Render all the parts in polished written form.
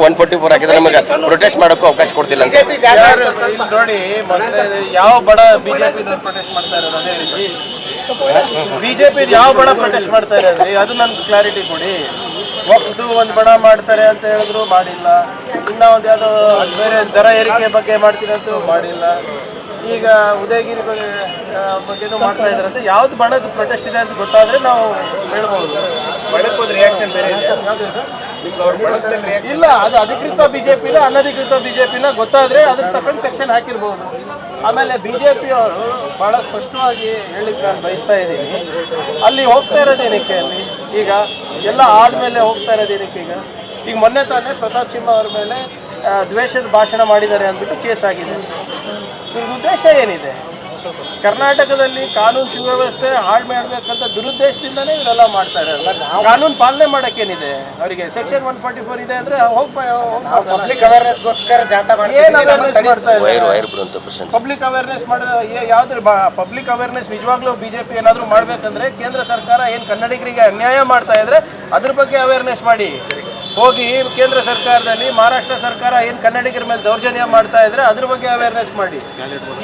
144 ಹಾಕಿದ್ರೆ ನಮಗೆ ಪ್ರೊಟೆಸ್ಟ್ ಮಾಡೋಕ್ಕೂ ಅವಕಾಶ ಕೊಡ್ತಿಲ್ಲ ಅಂತ. ನೋಡಿ, ಯಾವ ಬಡ ಬಿಜೆಪಿ ಪ್ರೊಟೆಸ್ಟ್ ಮಾಡ್ತಾ ಇರೋದು ಅದೇ ಹೇಳಿ. ಬಿಜೆಪಿ ಯಾವ ಬಡ ಪ್ರೊಟೆಸ್ಟ್ ಮಾಡ್ತಾ ಇರೋದ್ರಿ, ಅದು ನನ್ಗೆ ಕ್ಲಾರಿಟಿ ಕೊಡಿ. ವಕ್ಫ್ದು ಒಂದು ಬಡ ಮಾಡ್ತಾರೆ ಅಂತ ಹೇಳಿದ್ರು ಮಾಡಿಲ್ಲ. ಇನ್ನ ಒಂದು ಯಾವುದೋ ಬೇರೆ ದರ ಏರಿಕೆ ಬಗ್ಗೆ ಮಾಡ್ತೀನಿ ಅಂತೂ ಮಾಡಿಲ್ಲ. ಈಗ ಉದಯಗಿರಿ ಬಗ್ಗೆನೂ ಮಾಡ್ತಾ ಇದ್ದಾರೆ ಅಂತ. ಯಾವ್ದು ಬಣದ ಪ್ರೊಟೆಸ್ಟ್ ಇದೆ ಅಂತ ಗೊತ್ತಾದ್ರೆ ನಾವು ಹೇಳ್ಬೋದು. ಇಲ್ಲ, ಅದು ಅಧಿಕೃತ ಬಿಜೆಪಿನ ಅನಧಿಕೃತ ಬಿಜೆಪಿನ ಗೊತ್ತಾದ್ರೆ ಅದ್ರ ತಕ್ಕಂಗೆ ಸೆಕ್ಷನ್ ಹಾಕಿರ್ಬೋದು. ಆಮೇಲೆ ಬಿಜೆಪಿ ಅವರು ಬಹಳ ಸ್ಪಷ್ಟವಾಗಿ ಹೇಳಿಕ್ಕೆ ನಾನು ಬಯಸ್ತಾ ಇದ್ದೀನಿ, ಅಲ್ಲಿ ಹೋಗ್ತಾ ಇರೋದೇನಕ್ಕೆ, ಅಲ್ಲಿ ಈಗ ಎಲ್ಲ ಆದ್ಮೇಲೆ ಹೋಗ್ತಾ ಇರೋದೇನಕ್ಕೆ. ಈಗ ಮೊನ್ನೆ ತಾನೇ ಪ್ರತಾಪ್ ಸಿಂಹ ಅವ್ರ ಮೇಲೆ ದ್ವೇಷದ ಭಾಷಣ ಮಾಡಿದ್ದಾರೆ ಅಂದ್ಬಿಟ್ಟು ಕೇಸ್ ಆಗಿದೆ. ಇದ್ರ ಉದ್ದೇಶ ಏನಿದೆ? ಕರ್ನಾಟಕದಲ್ಲಿ ಕಾನೂನು ಸುವ್ಯವಸ್ಥೆ ಹಾಳು ಮಾಡಬೇಕಂತ ದುರುದ್ದೇಶದಿಂದನೇ ಇವರೆಲ್ಲ ಮಾಡ್ತಾ ಇರೋದು. ಕಾನೂನು ಪಾಲನೆ ಮಾಡೋಕ್ಕೇನಿದೆ ಅವರಿಗೆ? ಸೆಕ್ಷನ್ 144 ಇದೆ ಅಂದ್ರೆ ಪಬ್ಲಿಕ್ ಅವೇರ್ನೆಸ್ಗೋಸ್ಕರ ಪಬ್ಲಿಕ್ ಅವೇರ್ನೆಸ್ ಯಾವ್ದು ಪಬ್ಲಿಕ್ ಅವೇರ್ನೆಸ್ ನಿಜವಾಗ್ಲೂ ಬಿಜೆಪಿ ಏನಾದ್ರು ಮಾಡ್ಬೇಕಂದ್ರೆ ಕೇಂದ್ರ ಸರ್ಕಾರ ಏನು ಕನ್ನಡಿಗರಿಗೆ ಅನ್ಯಾಯ ಮಾಡ್ತಾ ಇದ್ರೆ ಅದ್ರ ಬಗ್ಗೆ ಅವೇರ್ನೆಸ್ ಮಾಡಿ. ಹೋಗಿ ಕೇಂದ್ರ ಸರ್ಕಾರದಲ್ಲಿ ಮಹಾರಾಷ್ಟ್ರ ಸರ್ಕಾರ ಏನು ಕನ್ನಡಿಗರ ಮೇಲೆ ದೌರ್ಜನ್ಯ ಮಾಡ್ತಾ ಇದ್ರೆ ಅದ್ರ ಬಗ್ಗೆ ಅವೇರ್ನೆಸ್ ಮಾಡಿ.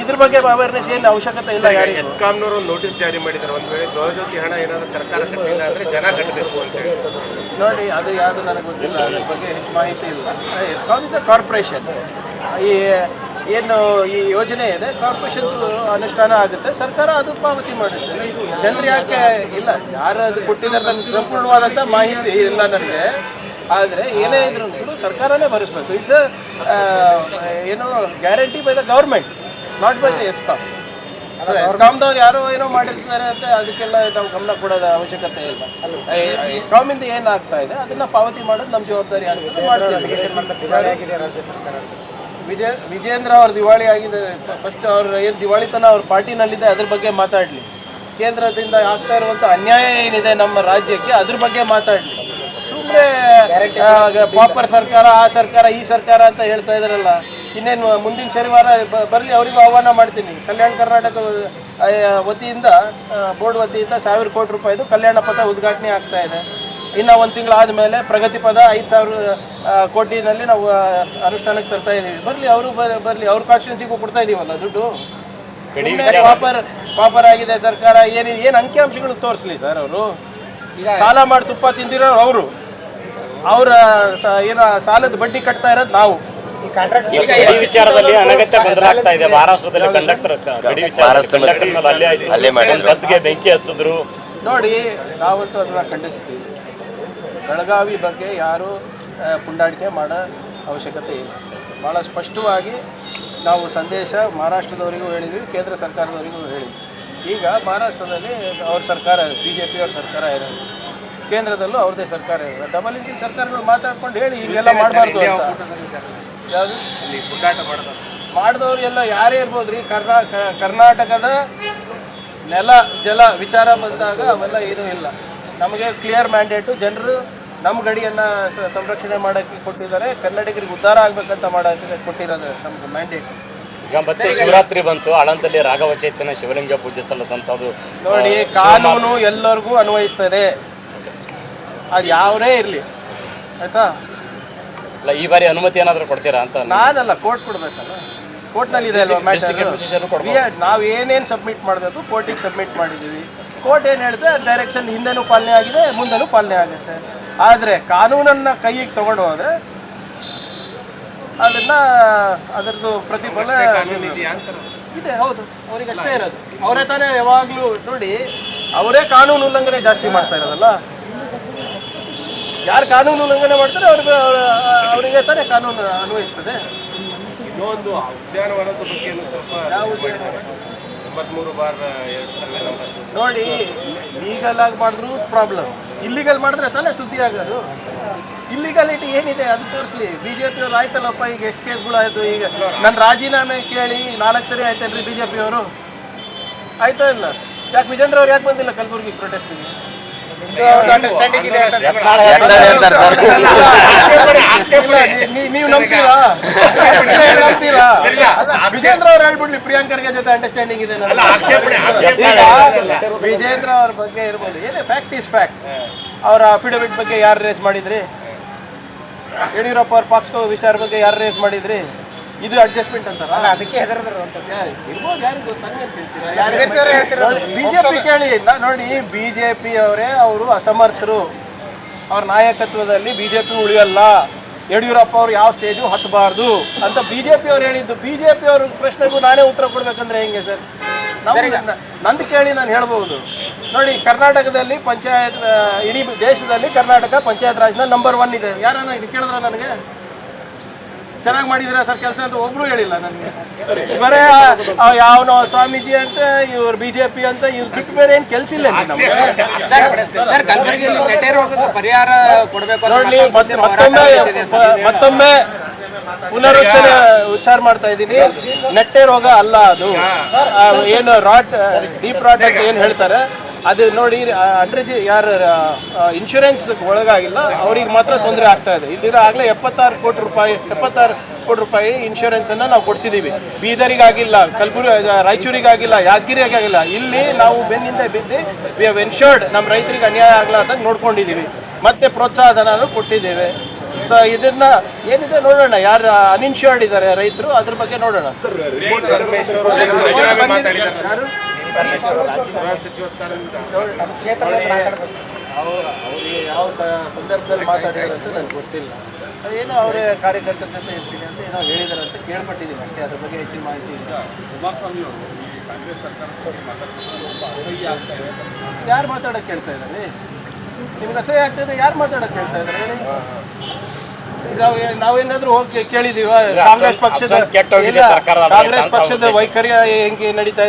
ಇದ್ರ ಬಗ್ಗೆ ಅವೇರ್ನೆಸ್ ಏನು ಅವಶ್ಯಕತೆ ಇಲ್ಲ. ಎಸ್ಕಾಂನವರು ಒಂದು ನೋಟಿಸ್ ಜಾರಿ ಮಾಡಿದ್ದಾರೆ, ಒಂದು ವೇಳೆ ಗೃಹಜ್ಯೋತಿ ಹಣ ಏನಾದರೂ ಸರ್ಕಾರ ಕಟ್ಟಿಲ್ಲ ಅಂದ್ರೆ ಜನ ಕಟ್ಟಬೇಕು ಅಂತ ಹೇಳಿ. ನೋಡಿ, ಅದು ಯಾವುದು ನನಗೆ ಗೊತ್ತಿಲ್ಲ, ಅದ್ರ ಬಗ್ಗೆ ಹೆಚ್ಚು ಮಾಹಿತಿ ಇಲ್ಲ. ESCOM is a corporation. ಏನು ಈ ಯೋಜನೆ ಇದೆ ಕಾರ್ಪೊರೇಷನ್ ಅನುಷ್ಠಾನ ಆಗುತ್ತೆ, ಸರ್ಕಾರ ಅದು ಪಾವತಿ ಮಾಡುತ್ತೆ. ಜನರು ಯಾಕೆ ಇಲ್ಲ, ಯಾರು ಅದು ಕೊಟ್ಟಿದ್ದಾರೆ ನನಗೆ ಸಂಪೂರ್ಣವಾದಂಥ ಮಾಹಿತಿ ಇಲ್ಲ ನನಗೆ. ಆದರೆ ಏನೇ ಇದ್ರೂ ಸರ್ಕಾರನೇ ಭರಿಸ್ಬೇಕು. ಇಟ್ಸ್ ಏನು guarantee by the government, not by the ESCOM. ಎಸ್ಕಾಂದವ್ರು ಯಾರೋ ಏನೋ ಮಾಡಿರ್ತಾರೆ ಅಂತ ಅದಕ್ಕೆಲ್ಲ ನಾವು ಗಮನ ಕೊಡೋದ ಅವಶ್ಯಕತೆ ಇಲ್ಲ. ಎಸ್ಕಾಮಿಂದ ಏನಾಗ್ತಾ ಇದೆ ಅದನ್ನ ಪಾವತಿ ಮಾಡೋದು ನಮ್ಮ ಜವಾಬ್ದಾರಿ ಆಗುತ್ತೆ. ವಿಜೇಂದ್ರ ಅವ್ರ ದಿವಾಳಿ ಆಗಿದೆ. ಫಸ್ಟ್ ಅವ್ರ ಏನು ದಿವಾಳಿತನ ಅವ್ರ ಪಾರ್ಟಿನಲ್ಲಿದೆ ಅದ್ರ ಬಗ್ಗೆ ಮಾತಾಡಲಿ. ಕೇಂದ್ರದಿಂದ ಆಗ್ತಾ ಇರುವಂಥ ಅನ್ಯಾಯ ಏನಿದೆ ನಮ್ಮ ರಾಜ್ಯಕ್ಕೆ ಅದ್ರ ಬಗ್ಗೆ ಮಾತಾಡಲಿ. ಸುಮ್ಮನೆ ಪಾಪರ್ ಸರ್ಕಾರ, ಆ ಸರ್ಕಾರ, ಈ ಸರ್ಕಾರ ಅಂತ ಹೇಳ್ತಾ ಇದ್ದಾರಲ್ಲ. ಇನ್ನೇನು ಮುಂದಿನ ಶನಿವಾರ ಬರಲಿ, ಅವರಿಗೂ ಆಹ್ವಾನ ಮಾಡ್ತೀನಿ. ಕಲ್ಯಾಣ ಕರ್ನಾಟಕ ವತಿಯಿಂದ, ಬೋರ್ಡ್ ವತಿಯಿಂದ 1000 ಕೋಟಿ ರೂಪಾಯಿದು ಕಲ್ಯಾಣ ಪಥ ಉದ್ಘಾಟನೆ ಆಗ್ತಾ ಇದೆ. ಇನ್ನು 1 ತಿಂಗಳಾದಮೇಲೆ ಪ್ರಗತಿ ಪದ 5000 ಕೋಟಿನಲ್ಲಿ ನಾವು ಅನುಷ್ಠಾನಕ್ಕೆ ತರ್ತಾ ಇದ್ದೀವಿ. ಬರಲಿ, ಅವರು ಬರಲಿ, ಅವ್ರ ಕಾನ್ಸ್ಟಿಟ್ಯೂನ್ಸಿಗೂ ಕೊಡ್ತಾ ಇದೀವಲ್ಲ ದುಡ್ಡು. ಪಾಪರ್ ಆಗಿದೆ ಸರ್ಕಾರ, ಏನು ಅಂಕಿಅಂಶಗಳು ತೋರಿಸ್ಲಿ ಸರ್. ಅವರು ಸಾಲ ಮಾಡಿ ತುಪ್ಪ ತಿಂದಿರೋರು ಅವರು, ಅವರ ಏನೋ ಸಾಲದ ಬಡ್ಡಿ ಕಟ್ತಾ ಇರೋದು ನಾವು. ವಿಚಾರದಲ್ಲಿ ಅನಗತ್ಯ ಗೊಂದಲ ಆಗ್ತಾ ಇದೆ. ಮಹಾರಾಷ್ಟ್ರದಲ್ಲಿ ಕಂಡಕ್ಟರ್ ಗಡಿ ವಿಚಾರ ಬಸ್ಗೆ ಬೆಂಕಿ ಹಚ್ಚಿದ್ರು. ನೋಡಿ, ನಾವಂತೂ ಅದನ್ನ ಖಂಡಿಸ್ತೀವಿ. ಬೆಳಗಾವಿ ಬಗ್ಗೆ ಯಾರು ಪುಂಡಾಟಿಕೆ ಮಾಡೋ ಅವಶ್ಯಕತೆ ಇಲ್ಲ. ಭಾಳ ಸ್ಪಷ್ಟವಾಗಿ ನಾವು ಸಂದೇಶ ಮಹಾರಾಷ್ಟ್ರದವರಿಗೂ ಹೇಳಿದ್ವಿ, ಕೇಂದ್ರ ಸರ್ಕಾರದವರಿಗೂ ಹೇಳಿದ್ವಿ. ಈಗ ಮಹಾರಾಷ್ಟ್ರದಲ್ಲಿ ಅವ್ರ ಸರ್ಕಾರ, ಬಿಜೆಪಿ ಅವ್ರ ಸರ್ಕಾರ ಇರೋದು, ಕೇಂದ್ರದಲ್ಲೂ ಅವ್ರದ್ದೇ ಸರ್ಕಾರ ಇದೆ. ಡಬಲ್ ಇಂಜಿನ್ ಸರ್ಕಾರಗಳು ಮಾತಾಡ್ಕೊಂಡು ಹೇಳಿ ಹೀಗೆಲ್ಲ ಮಾಡಬಾರ್ದು ಅಂತ. ಯಾವುದು ಮಾಡಿದವ್ರು ಎಲ್ಲ ಯಾರೇ ಇರ್ಬೋದು ರೀ. ಕರ್ನಾಟಕದ ನೆಲ ಜಲ ವಿಚಾರ ಬಂದಾಗ ಅವೆಲ್ಲ ಏನೂ ಇಲ್ಲ. ನಮಗೆ ಕ್ಲಿಯರ್ ಮ್ಯಾಂಡೇಟು. ಜನರು ನಮ್ಮ ಗಡಿಯನ್ನು ಸಂರಕ್ಷಣೆ ಮಾಡೋಕ್ಕೆ ಕೊಟ್ಟಿದ್ದಾರೆ. ಕನ್ನಡಿಗರಿಗೆ ಉದ್ಧಾರ ಆಗಬೇಕಂತ ಮಾಡೋಕ್ಕೆ ಕೊಟ್ಟಿರೋದು ನಮ್ಗೆ ಮ್ಯಾಂಡೇಟ್. ಈಗ ಮತ್ತೆ ಶಿವರಾತ್ರಿ ಬಂತು, ಆಳಂದಲ್ಲಿ ರಾಘವ ಚೈತನ್ಯ ಶಿವಲಿಂಗ ಪೂಜೆ ಸಲ್ಲಿಸಂಥದ್ದು. ನೋಡಿ, ಕಾನೂನು ಎಲ್ಲರಿಗೂ ಅನ್ವಯಿಸ್ತದೆ, ಅದು ಯಾವನೇ ಇರಲಿ, ಆಯ್ತಾ? ಇಲ್ಲ, ಈ ಬಾರಿ ಅನುಮತಿ ಏನಾದರೂ ಕೊಡ್ತೀರಾ ಅಂತ? ನಾನಲ್ಲ, ಕೋರ್ಟ್ ಕೊಡಬೇಕಲ್ಲ. ಕೋರ್ಟ್ನಲ್ಲಿ ಇದೆ ಅಲ್ವಾ ಮ್ಯಾಟರ್. ನಾವು ಏನೇನು ಸಬ್ಮಿಟ್ ಮಾಡಬೇಕು ಕೋರ್ಟಿಗೆ ಸಬ್ಮಿಟ್ ಮಾಡಿದ್ದೀವಿ. ಕೋರ್ಟ್ ಏನು ಹೇಳಿದ್ರೆ ಅದು ಡೈರೆಕ್ಷನ್ ಹಿಂದೆನೂ ಪಾಲನೆ ಆಗಿದೆ, ಮುಂದೆನೂ ಪಾಲನೆ ಆಗುತ್ತೆ. ಆದರೆ ಕಾನೂನನ್ನು ಕೈಗೆ ತಗೊಂಡು ಹೋದರೆ ಅದರದ್ದು ಪ್ರತಿಫಲ ಇದೆ. ಹೌದು, ಅವ್ರಿಗೆ ಅಷ್ಟೇ ಇರೋದು. ಅವರೇ ತಾನೇ ಯಾವಾಗಲೂ ನೋಡಿ, ಅವರೇ ಕಾನೂನು ಉಲ್ಲಂಘನೆ ಜಾಸ್ತಿ ಮಾಡ್ತಾ ಇರೋದಲ್ಲ. ಯಾರು ಕಾನೂನು ಉಲ್ಲಂಘನೆ ಮಾಡ್ತಾರೆ ಅವರಿಗೆ ತಾನೇ ಕಾನೂನು ಅನ್ವಯಿಸ್ತದೆ. ಇನ್ನೊಂದು ಉದ್ಯಾನವನದ ಬಗ್ಗೆ ಸ್ವಲ್ಪ 93/2000 ನೋಡಿ, ಲೀಗಲ್ ಆಗಿ ಮಾಡಿದ್ರು ಪ್ರಾಬ್ಲಮ್, ಇಲ್ಲಿಗಲ್ ಮಾಡಿದ್ರೆ ತಾನೇ ಸುದ್ದಿ ಆಗೋದು. ಇಲ್ಲಿಗಾಲಿಟಿ ಏನಿದೆ ಅದು ತೋರಿಸ್ಲಿ. ಬಿಜೆಪಿ ಅವ್ರು ಆಯ್ತಲ್ಲಪ್ಪ, ಈಗ ಎಷ್ಟು ಕೇಸ್ಗಳು ಆಯಿತು. ಈಗ ನನ್ನ ರಾಜೀನಾಮೆ ಕೇಳಿ 4 ಸರಿ ಆಯ್ತಲ್ರಿ ಬಿಜೆಪಿ ಅವರು, ಆಯ್ತಾ ಇಲ್ಲ? ಯಾಕೆ ವಿಜೇಂದ್ರ ಅವ್ರು ಯಾಕೆ ಬಂದಿಲ್ಲ ಕಲಬುರಗಿ ಪ್ರೊಟೆಸ್ಟಿಗೆ? ನೀವು ನಂಬ್ತೀರಾ? ವಿಜೇಂದ್ರ ಅವ್ರು ಹೇಳ್ಬಿಡ್ಲಿ ಪ್ರಿಯಾಂಕರ್ಗೆ ಜೊತೆ ಅಂಡರ್ಸ್ಟ್ಯಾಂಡಿಂಗ್ ಇದೆ. ವಿಜೇಂದ್ರ ಅವ್ರ ಬಗ್ಗೆ ಇರ್ಬೋದು, ಏನೇ ಫ್ಯಾಕ್ಟ್ ಇಸ್ ಫ್ಯಾಕ್ಟ್. ಅವರ ಅಫಿಡವಿಟ್ ಬಗ್ಗೆ ಯಾರು ರೇಸ್ ಮಾಡಿದ್ರಿ? ಯಡಿಯೂರಪ್ಪ ಅವ್ರ ಪಾಕ್ಸ್ಕೋ ವಿಚಾರ ಬಗ್ಗೆ ಯಾರು ರೇಸ್ ಮಾಡಿದ್ರಿ? ಇದು ಅಡ್ಜಸ್ಟ್ಮೆಂಟ್ ಅಂತಾರ? ಅದಕ್ಕೆ ಹೆದರಿದ್ರು ಅಂತ ಇರ್ಬೋದು, ಯಾರಿಗೂ ಗೊತ್ತು, ಬಿಜೆಪಿ ಕೇಳಿ ನೋಡಿ, ಬಿಜೆಪಿ ಅವರೇ ಅವರು ಅಸಮರ್ಥರು, ಅವ್ರ ನಾಯಕತ್ವದಲ್ಲಿ ಬಿಜೆಪಿ ಉಳಿಯಲ್ಲ, ಯಡಿಯೂರಪ್ಪ ಅವ್ರು ಯಾವ ಸ್ಟೇಜು ಹತ್ತಬಾರ್ದು ಅಂತ ಬಿಜೆಪಿ ಅವ್ರು ಹೇಳಿದ್ದು. ಬಿಜೆಪಿ ಅವ್ರ ಪ್ರಶ್ನೆಗೂ ನಾನೇ ಉತ್ತರ ಕೊಡ್ಬೇಕಂದ್ರೆ ಹೆಂಗೆ ಸರ್? ನಂದು ಕೇಳಿ ನಾನು ಹೇಳ್ಬೋದು ನೋಡಿ, ಕರ್ನಾಟಕದಲ್ಲಿ ಪಂಚಾಯತ್, ಇಡೀ ದೇಶದಲ್ಲಿ ಕರ್ನಾಟಕ ಪಂಚಾಯತ್ ರಾಜ್ನ ನಂಬರ್ 1 ಇದೆ. ಯಾರನ್ನ ಇದು ಕೇಳಿದ್ರ ನನಗೆ ಚೆನ್ನಾಗಿ ಮಾಡಿದ್ರ ಸರ್ ಕೆಲಸ ಅಂತ ಒಬ್ರು ಹೇಳಿಲ್ಲ ನನಗೆ. ಬರೇ ಯಾವನೋ ಸ್ವಾಮೀಜಿ ಅಂತ, ಇವ್ರು ಬಿಜೆಪಿ ಅಂತ, ಇವ್ರು ಬಿಟ್ಟು ಬೇರೆ ಏನು ಕೆಲಸ ಇಲ್ಲ ಪರಿಹಾರ ಕೊಡಬೇಕು. ನೋಡಿ, ಮತ್ತೊಮ್ಮೆ ಉಚ್ಚಾರ ಮಾಡ್ತಾ ಇದ್ದೀನಿ, ನೆಟ್ಟೆ ರೋಗ ಅಲ್ಲ ಅದು. ಏನು ಡೀಪ್ ರಾಟ್ ಅಂತ ಏನು ಹೇಳ್ತಾರೆ ಅದು ನೋಡಿ, ಯಾರು ಇನ್ಶೂರೆನ್ಸ್ ಒಳಗಾಗಿಲ್ಲ ಅವ್ರಿಗೆ ಮಾತ್ರ ತೊಂದರೆ ಆಗ್ತಾ ಇದೆ. ಇಲ್ದಿರ ಆಗಲೇ 76 ಕೋಟಿ ರೂಪಾಯಿ ಇನ್ಶೂರೆನ್ಸನ್ನು ನಾವು ಕೊಡಿಸಿದ್ದೀವಿ. ಬೀದರಿಗಾಗಿಲ್ಲ, ರಾಯಚೂರಿಗಾಗಿಲ್ಲ, ಯಾದಗಿರಿಗಾಗಿಲ್ಲ. ಇಲ್ಲಿ ನಾವು ಬೆನ್ನಿಂದ ಬಿದ್ದು ವಿ ಹ್ಯಾವ್ ಎನ್ಶೂರ್ಡ್ ನಮ್ಮ ರೈತರಿಗೆ ಅನ್ಯಾಯ ಆಗಲಾರ್ದಂಗೆ ನೋಡ್ಕೊಂಡಿದ್ದೀವಿ. ಮತ್ತೆ ಪ್ರೋತ್ಸಾಹಧನ ಕೊಟ್ಟಿದ್ದೇವೆ. ಸೊ ಇದನ್ನ ಏನಿದೆ ನೋಡೋಣ, ಯಾರು ಅನ್ಇನ್ಶೂರ್ಡ್ ಇದ್ದಾರೆ ರೈತರು, ಅದ್ರ ಬಗ್ಗೆ ನೋಡೋಣ. ಅವ್ರಿಗೆ ಯಾವ ಸಂದರ್ಭದಲ್ಲಿ ಮಾತಾಡಿದ್ರು ಅಂತ ನನಗೆ ಗೊತ್ತಿಲ್ಲ. ಏನೋ ಅವರೇ ಕಾರ್ಯಕರ್ತರ ಜೊತೆ ಇರ್ತೀನಿ ಅಂತ ಏನೋ ಹೇಳಿದಾರೆ ಅಂತ ಕೇಳ್ಪಟ್ಟಿದ್ದೀನಿ ಅಷ್ಟೇ, ಅದ್ರ ಬಗ್ಗೆ ಹೆಚ್ಚಿನ ಮಾಹಿತಿ ಇಲ್ಲ. ಕುಮಾರಸ್ವಾಮಿ ಅವರು ಕಾಂಗ್ರೆಸ್ ಸರ್ಕಾರ ಯಾರು ಮಾತಾಡೋಕೆ ಕೇಳ್ತಾ ಇದ್ದಾರೆ? ನಿಮ್ಗೆ ಅಸಹ್ಯ ಆಗ್ತದೆ, ಯಾರು ಮಾತಾಡೋಕೆ ಕೇಳ್ತಾ ಇದ್ದಾರೆ? ನಾವೇನಾದ್ರೂ ಹೋಗಿ ಕೇಳಿದೀವ ಕಾಂಗ್ರೆಸ್ ಪಕ್ಷದ ವೈಖರಿ ಹೆಂಗೆ ನಡೀತಾ ಇದೆ?